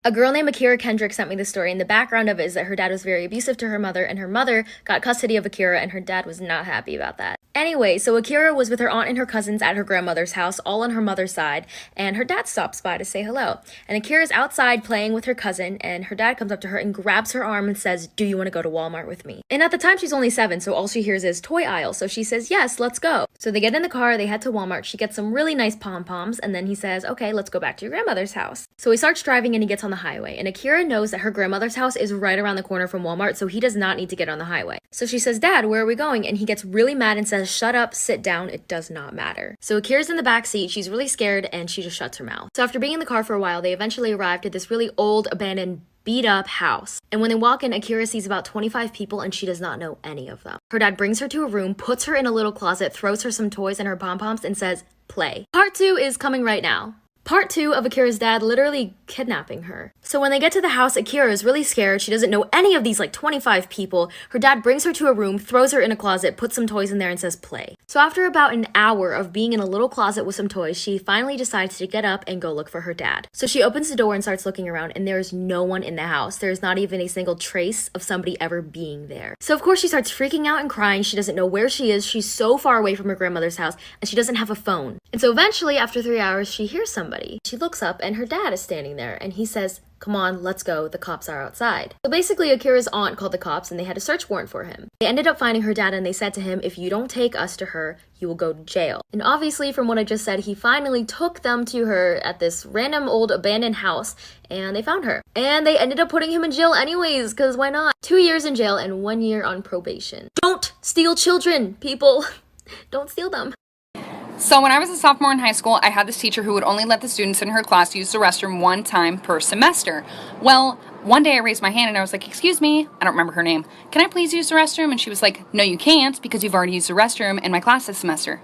A girl named Akira Kendrick sent me this story, and the background of it is that her dad was very abusive to her mother, and her mother got custody of Akira, and her dad was not happy about that. Anyway, so Akira was with her aunt and her cousins at her grandmother's house, all on her mother's side, and her dad stops by to say hello. And Akira's outside playing with her cousin, and her dad comes up to her and grabs her arm and says, "Do you want to go to Walmart with me?" And at the time, she's only 7, so all she hears is toy aisle, so she says, "Yes, let's go." So they get in the car, they head to Walmart, she gets some really nice pom-poms, and then he says, "Okay, let's go back to your grandmother's house." So he starts driving and he gets on the highway, and Akira knows that her grandmother's house is right around the corner from Walmart, so he does not need to get on the highway. So she says, "Dad, where are we going?" And he gets really mad and says, "Shut up, sit down, it does not matter." So Akira's in the back seat, she's really scared, and she just shuts her mouth. So after being in the car for a while, they eventually arrived at this really old, abandoned, beat up house. And when they walk in, Akira sees about 25 people and she does not know any of them. Her dad brings her to a room, puts her in a little closet, throws her some toys and her pom-poms and says, "Play." Part 2 is coming right now. Part 2 of Akira's dad literally kidnapping her. So when they get to the house, Akira is really scared. She doesn't know any of these 25 people. Her dad brings her to a room, throws her in a closet, puts some toys in there and says play. So after about an hour of being in a little closet with some toys, she finally decides to get up and go look for her dad. So she opens the door and starts looking around, and there's no one in the house. There's not even a single trace of somebody ever being there. So of course she starts freaking out and crying. She doesn't know where she is. She's so far away from her grandmother's house, and she doesn't have a phone. And so eventually, after 3 hours, she hears somebody. She looks up and her dad is standing there, and he says, "Come on, let's go, the cops are outside." So basically, Akira's aunt called the cops and they had a search warrant for him. They ended up finding her dad and they said to him, "If you don't take us to her, you will go to jail." And obviously, from what I just said, he finally took them to her at this random old abandoned house, and they found her. And they ended up putting him in jail anyways, because why not? 2 years in jail and 1 year on probation. Don't steal children, people. Don't steal them. So when I was a sophomore in high school, I had this teacher who would only let the students in her class use the restroom one time per semester. Well, one day I raised my hand and I was like, "Excuse me," I don't remember her name, "can I please use the restroom?" And she was like, "No, you can't, because you've already used the restroom in my class this semester."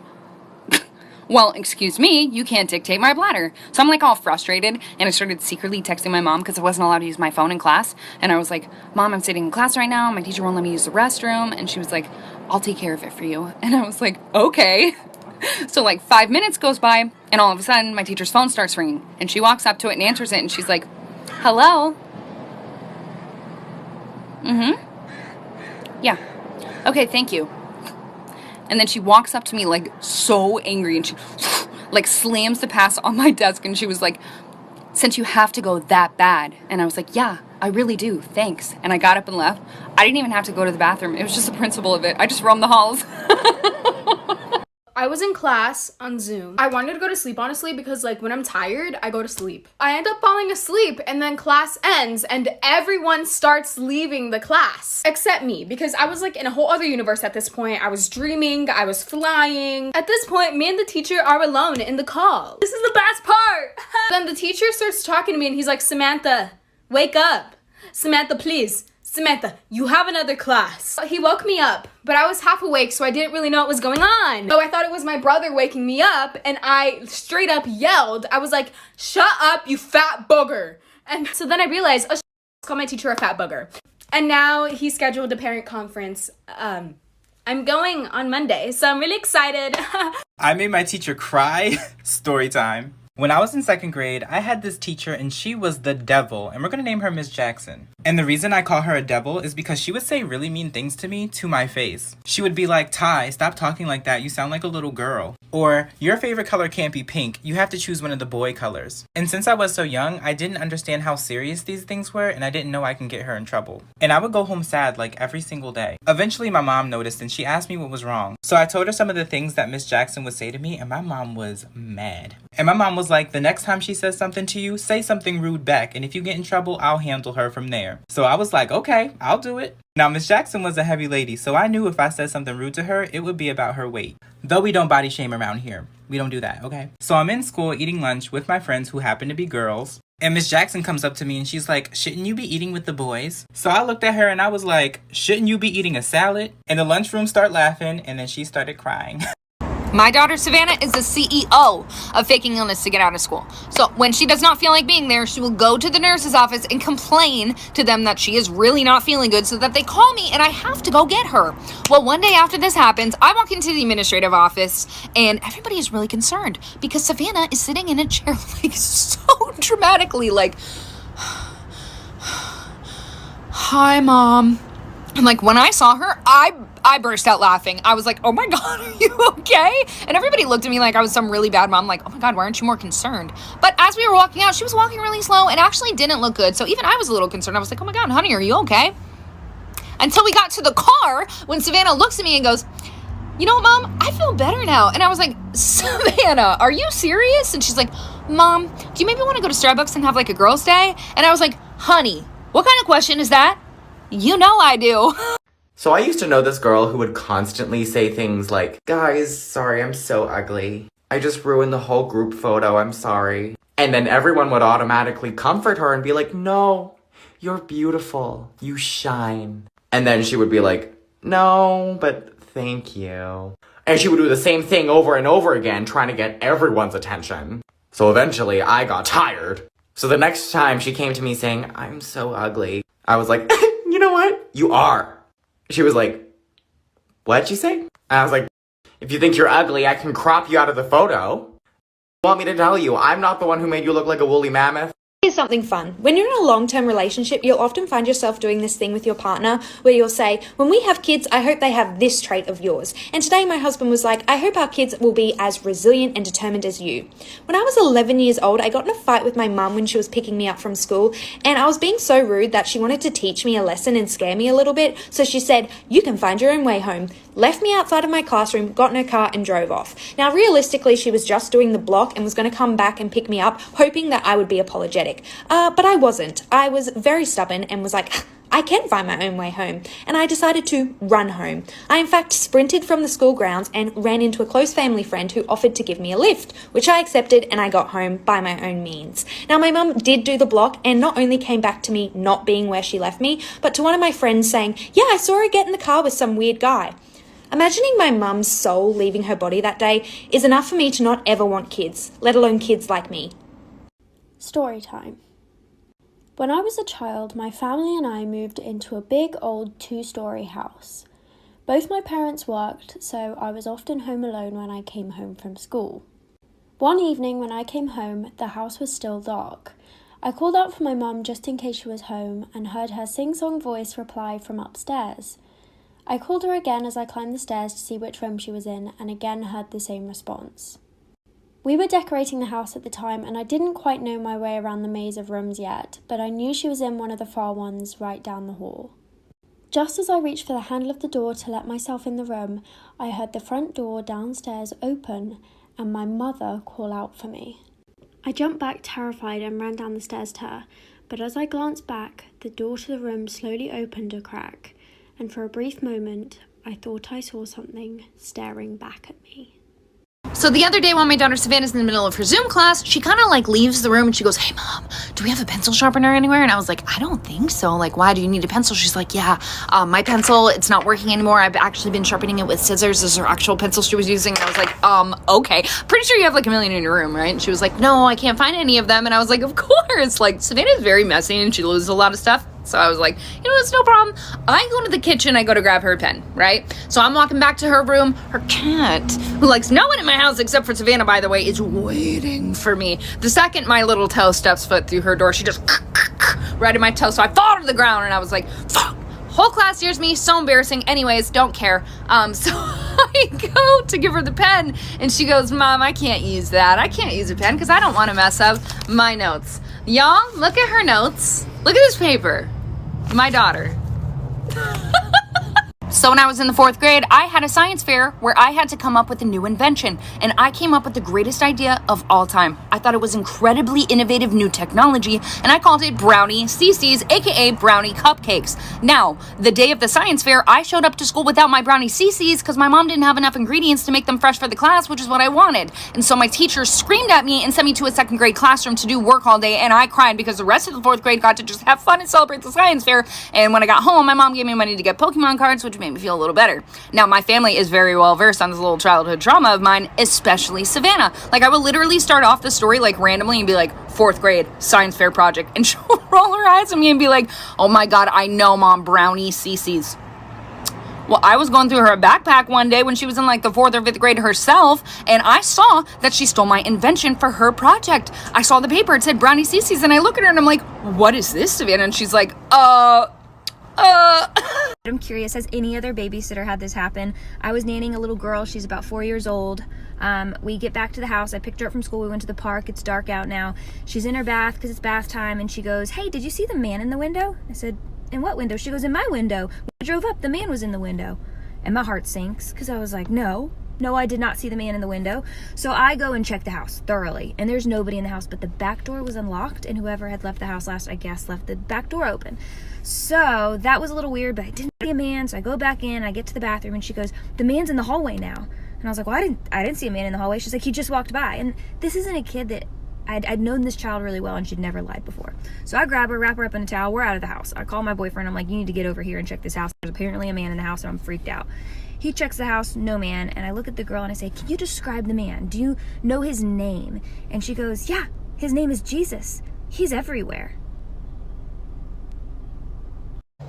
Well, excuse me, you can't dictate my bladder. So I'm all frustrated, and I started secretly texting my mom because I wasn't allowed to use my phone in class. And I was like, "Mom, I'm sitting in class right now, my teacher won't let me use the restroom." And she was like, "I'll take care of it for you." And I was like, "Okay." So 5 minutes goes by, and all of a sudden my teacher's phone starts ringing, and she walks up to it and answers it, and she's like, "Hello?" "Yeah. Okay, thank you." And then she walks up to me so angry, and she slams the pass on my desk, and she was like, "Since you have to go that bad." And I was like, "Yeah, I really do, thanks." And I got up and left. I didn't even have to go to the bathroom. It was just the principle of it. I just roamed the halls. I was in class on Zoom. I wanted to go to sleep, honestly, because when I'm tired, I go to sleep. I end up falling asleep, and then class ends and everyone starts leaving the class except me, because I was in a whole other universe at this point. I was dreaming, I was flying. At this point, me and the teacher are alone in the call. This is the best part. Then the teacher starts talking to me and he's like, "Samantha, wake up. Samantha, please. Samantha, you have another class." He woke me up, but I was half awake, so I didn't really know what was going on. So I thought it was my brother waking me up, and I straight up yelled. I was like, "Shut up, you fat booger." And so then I realized, oh, call my teacher a fat booger. And now he scheduled a parent conference. I'm going on Monday, so I'm really excited. I made my teacher cry. Story time. When I was in 2nd grade, I had this teacher and she was the devil, and we're gonna name her Miss Jackson. And the reason I call her a devil is because she would say really mean things to me to my face. She would be like, "Ty, stop talking like that, you sound like a little girl." Or, "Your favorite color can't be pink, you have to choose one of the boy colors." And since I was so young, I didn't understand how serious these things were, and I didn't know I can get her in trouble. And I would go home sad every single day. Eventually my mom noticed and she asked me what was wrong. So I told her some of the things that Miss Jackson would say to me, and my mom was mad. And my mom was like, "The next time she says something to you, say something rude back, and if you get in trouble, I'll handle her from there." So I was like, "Okay, I'll do it." Now, Miss Jackson was a heavy lady, so I knew if I said something rude to her, it would be about her weight. Though we don't body shame around here. We don't do that, okay? So I'm in school eating lunch with my friends who happen to be girls, and Miss Jackson comes up to me and she's like, "Shouldn't you be eating with the boys?" So I looked at her and I was like, "Shouldn't you be eating a salad?" And the lunchroom started laughing, and then she started crying. My daughter Savannah is the CEO of faking illness to get out of school. So when she does not feel like being there, she will go to the nurse's office and complain to them that she is really not feeling good, so that they call me and I have to go get her. Well, one day after this happens, I walk into the administrative office and everybody is really concerned because Savannah is sitting in a chair so dramatically hi, Mom. And like when I saw her, I burst out laughing. I was like, oh my God, are you okay? And everybody looked at me like I was some really bad mom. Like, oh my God, why aren't you more concerned? But as we were walking out, she was walking really slow and actually didn't look good. So even I was a little concerned. I was like, oh my God, honey, are you okay? Until we got to the car when Savannah looks at me and goes, you know what, Mom? I feel better now. And I was like, Savannah, are you serious? And she's like, Mom, do you maybe want to go to Starbucks and have like a girls' day? And I was like, honey, what kind of question is that? You know I do. So I used to know this girl who would constantly say things like, guys, sorry, I'm so ugly. I just ruined the whole group photo, I'm sorry. And then everyone would automatically comfort her and be like, no, you're beautiful, you shine. And then she would be like, no, but thank you. And she would do the same thing over and over again, trying to get everyone's attention. So eventually I got tired. So the next time she came to me saying, I'm so ugly, I was like, you know what? You are. She was like, what'd you say? And I was like, if you think you're ugly, I can crop you out of the photo. Want me to tell you, I'm not the one who made you look like a woolly mammoth. Here's something fun. When you're in a long-term relationship, you'll often find yourself doing this thing with your partner where you'll say, when we have kids, I hope they have this trait of yours. And today my husband was like, I hope our kids will be as resilient and determined as you. When I was 11 years old, I got in a fight with my mum when she was picking me up from school, and I was being so rude that she wanted to teach me a lesson and scare me a little bit. So she said, you can find your own way home. Left me outside of my classroom, got in her car and drove off. Now, realistically, she was just doing the block and was going to come back and pick me up, hoping that I would be apologetic. But I wasn't. I was very stubborn and was like, I can find my own way home. And I decided to run home. I, in fact, sprinted from the school grounds and ran into a close family friend who offered to give me a lift, which I accepted, and I got home by my own means. Now, my mum did do the block and not only came back to me not being where she left me, but to one of my friends saying, yeah, I saw her get in the car with some weird guy. Imagining my mum's soul leaving her body that day is enough for me to not ever want kids, let alone kids like me. Story time. When I was a child, my family and I moved into a big old 2-story house. Both my parents worked, so I was often home alone when I came home from school. One evening when I came home, the house was still dark. I called out for my mum just in case she was home and heard her sing-song voice reply from upstairs. I called her again as I climbed the stairs to see which room she was in, and again heard the same response. We were decorating the house at the time, and I didn't quite know my way around the maze of rooms yet, but I knew she was in one of the far ones right down the hall. Just as I reached for the handle of the door to let myself in the room, I heard the front door downstairs open and my mother call out for me. I jumped back terrified and ran down the stairs to her, but as I glanced back, the door to the room slowly opened a crack, and for a brief moment, I thought I saw something staring back at me. So the other day when my daughter Savannah's in the middle of her Zoom class, she kind of like leaves the room and she goes, hey Mom, do we have a pencil sharpener anywhere? And I was like, I don't think so. Like, why do you need a pencil? She's like, yeah, my pencil, it's not working anymore. I've actually been sharpening it with scissors. This is her actual pencil she was using. And I was like, okay. Pretty sure you have like a million in your room, right? And she was like, no, I can't find any of them. And I was like, of course. Like, Savannah's very messy and she loses a lot of stuff. So I was like, you know, it's no problem. I go to the kitchen, I go to grab her pen, right? So I'm walking back to her room. Her cat, who likes no one in my house except for Savannah, by the way, is waiting for me. The second my little toe steps foot through her door, she just right in my toe. So I fall to the ground and I was like, fuck. Whole class hears me, so embarrassing. Anyways, don't care. So I go to give her the pen and she goes, Mom, I can't use that. I can't use a pen because I don't want to mess up my notes. Y'all, look at her notes. Look at this paper. My daughter. So when I was in the 4th grade, I had a science fair where I had to come up with a new invention, and I came up with the greatest idea of all time. I thought it was incredibly innovative new technology, and I called it Brownie CC's, aka Brownie Cupcakes. Now, the day of the science fair, I showed up to school without my Brownie CC's because my mom didn't have enough ingredients to make them fresh for the class, which is what I wanted. And so my teacher screamed at me and sent me to a 2nd grade classroom to do work all day, and I cried because the rest of the 4th grade got to just have fun and celebrate the science fair. And when I got home, my mom gave me money to get Pokemon cards, which made me feel a little better. Now, my family is very well versed on this little childhood trauma of mine, especially Savannah. Like, I would literally start off the story like randomly and be like, 4th grade science fair project, and she'll roll her eyes at me and be like, oh my God, I know, Mom, Brownie CC's. Well, I was going through her backpack one day when she was in like the 4th or 5th grade herself, and I saw that she stole my invention for her project. I saw the paper, it said Brownie CC's, and I look at her and I'm like, what is this, Savannah? And she's like, I'm curious, has any other babysitter had this happen? I was nannying a little girl. She's about 4 years old. We get back to the house. I picked her up from school. We went to the park. It's dark out now. She's in her bath because it's bath time, and she goes, "Hey, did you see the man in the window?" I said, "In what window?" She goes, "In my window. When I drove up, the man was in the window." And my heart sinks because I was like, no, I did not see the man in the window. So I go and check the house thoroughly, and there's nobody in the house, but the back door was unlocked, and whoever had left the house last, I guess, left the back door open. So that was a little weird, but I didn't see a man. So I go back in, I get to the bathroom, and she goes, "The man's in the hallway now." And I was like, "Well, I didn't see a man in the hallway." She's like, "He just walked by." And this isn't a kid that I'd known this child really well, and she'd never lied before. So I grab her, wrap her up in a towel. We're out of the house. I call my boyfriend. I'm like, "You need to get over here and check this house. There's apparently a man in the house," and I'm freaked out. He checks the house, no man. And I look at the girl and I say, "Can you describe the man? Do you know his name?" And she goes, "Yeah, his name is Jesus. He's everywhere."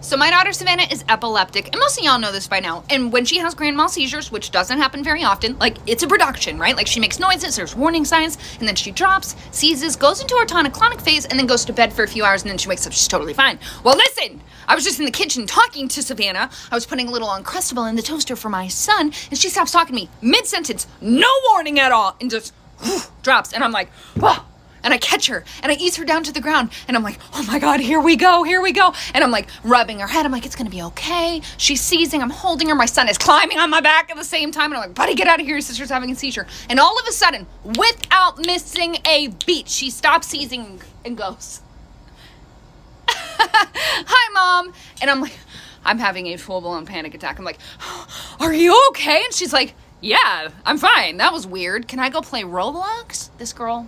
So my daughter Savannah is epileptic, and most of y'all know this by now. And when she has grand mal seizures, which doesn't happen very often, like, it's a production, right? Like, she makes noises, there's warning signs, and then she drops, seizes, goes into her tonic-clonic phase, and then goes to bed for a few hours, and then she wakes up, she's totally fine. Well, listen, I was just in the kitchen talking to Savannah. I was putting a little Uncrustable in the toaster for my son, and she stops talking to me mid-sentence, no warning at all, and just drops, and I'm like, whoa. And I catch her, and I ease her down to the ground, and I'm like, "Oh my God, here we go. And I'm like rubbing her head. I'm like, "It's gonna be okay." She's seizing, I'm holding her. My son is climbing on my back at the same time, and I'm like, "Buddy, get out of here, your sister's having a seizure." And all of a sudden, without missing a beat, she stops seizing and goes, "Hi, Mom." And I'm like, I'm having a full-blown panic attack. I'm like, "Are you okay?" And she's like, "Yeah, I'm fine. That was weird. Can I go play Roblox?" This girl